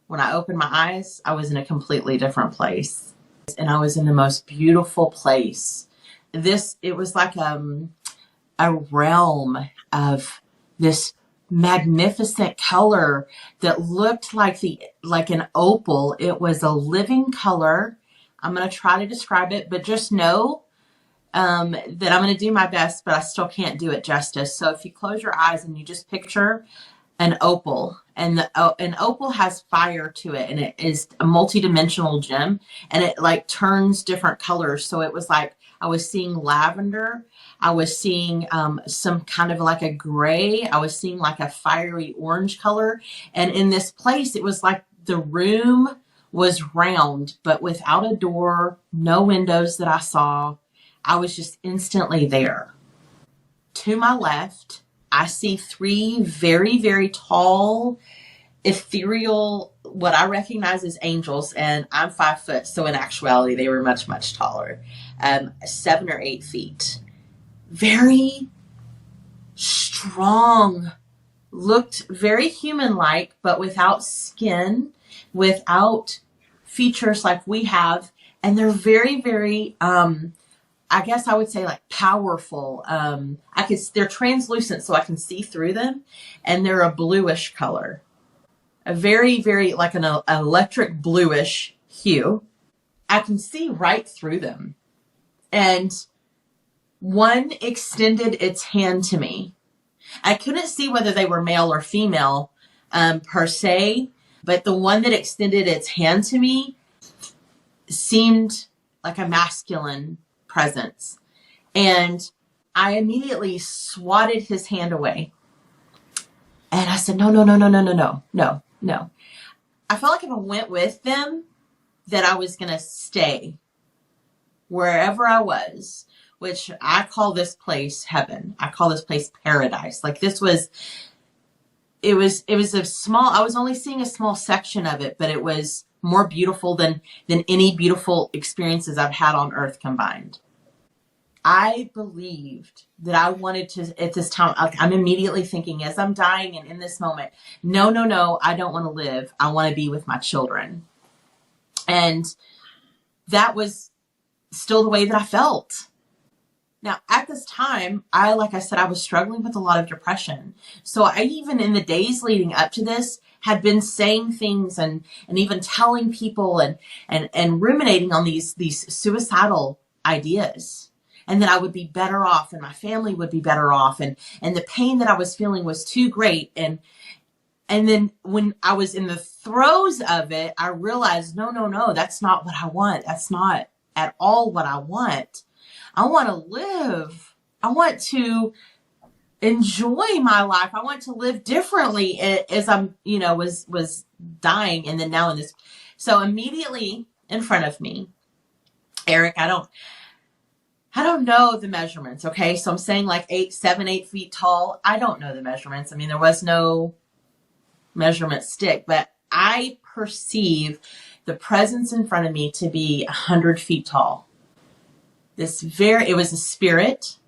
when I opened my eyes, I was in a completely different place. And I was in the most beautiful place. It was like a realm of this magnificent color that looked like an opal. It was a living color. I'm going to try to describe it, but just know that I'm going to do my best, but I still can't do it justice. So if you close your eyes and you just picture an opal, and an opal has fire to it, and it is a multi-dimensional gem, and it like turns different colors. So it was like I was seeing lavender, I was seeing some kind of like a gray, I was seeing like a fiery orange color, and in this place it was like the room was round but without a door, no windows that I saw. I was just instantly there. To my left, I see 3 very, very tall, ethereal, what I recognize as angels, and I'm 5 foot, so in actuality, they were much, much taller, 7 or 8 feet. Very strong, looked very human-like, but without skin, without features like we have, and they're very, very, I guess I would say like powerful. They're translucent so I can see through them, and they're a bluish color, a very, very like an electric bluish hue. I can see right through them. And one extended its hand to me. I couldn't see whether they were male or female, per se, but the one that extended its hand to me seemed like a masculine presence. And I immediately swatted his hand away. And I said, no. I felt like if I went with them, that I was going to stay wherever I was, which I call this place heaven. I call this place paradise. Like it was a small, I was only seeing a small section of it, but it was more beautiful than any beautiful experiences I've had on earth combined. I believed that I wanted to, at this time, like I'm immediately thinking as I'm dying and in this moment, no, I don't want to live. I want to be with my children. And that was still the way that I felt. Now, at this time, like I said, I was struggling with a lot of depression. So I even in the days leading up to this had been saying things and even telling people and ruminating on these suicidal ideas. And that I would be better off and my family would be better off. And the pain that I was feeling was too great. And then when I was in the throes of it, I realized, no, that's not what I want. That's not at all what I want. I want to live. I want to enjoy my life. I want to live differently as I'm, was dying. And then now in this, so immediately in front of me, Eric, I don't know the measurements. Okay. So I'm saying like 7, 8 feet tall. I don't know the measurements. I mean, there was no measurement stick, but I perceive the presence in front of me to be 100 feet tall. It was a spirit.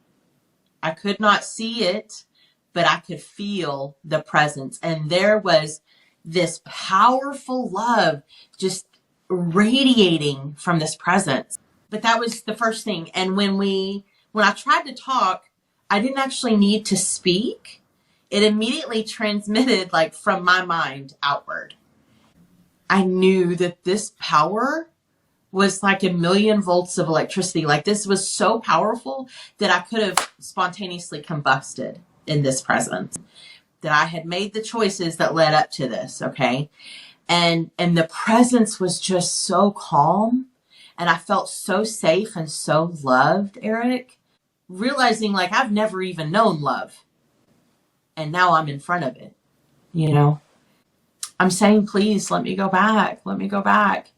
I could not see it, but I could feel the presence. And there was this powerful love just radiating from this presence. But that was the first thing. And when I tried to talk, I didn't actually need to speak. It immediately transmitted like from my mind outward. I knew that this power was like 1,000,000 volts of electricity. Like this was so powerful that I could have spontaneously combusted in this presence, that I had made the choices that led up to this. Okay. And the presence was just so calm. And I felt so safe and so loved, Eric, realizing like I've never even known love. And now I'm in front of it, I'm saying, please let me go back. Let me go back.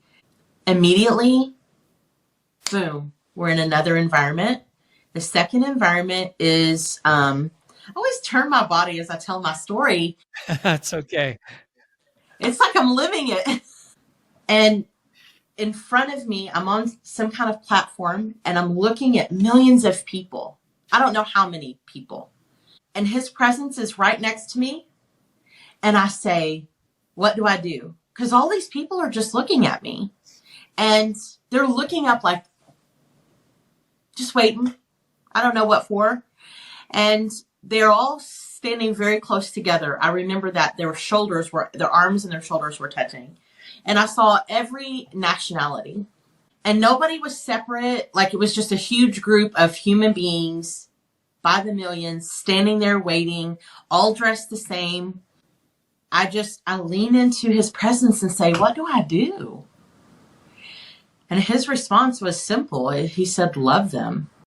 Immediately, boom, we're in another environment. The second environment is, I always turn my body as I tell my story. That's okay. It's like I'm living it. And in front of me, I'm on some kind of platform and I'm looking at millions of people. I don't know how many people. And his presence is right next to me. And I say, what do I do? because all these people are just looking at me. And they're looking up like, just waiting. I don't know what for. And they're all standing very close together. I remember that their arms and their shoulders were touching. And I saw every nationality. And nobody was separate. Like, it was just a huge group of human beings by the millions standing there waiting, all dressed the same. I lean into his presence and say, what do I do? And his response was simple. He said, love them.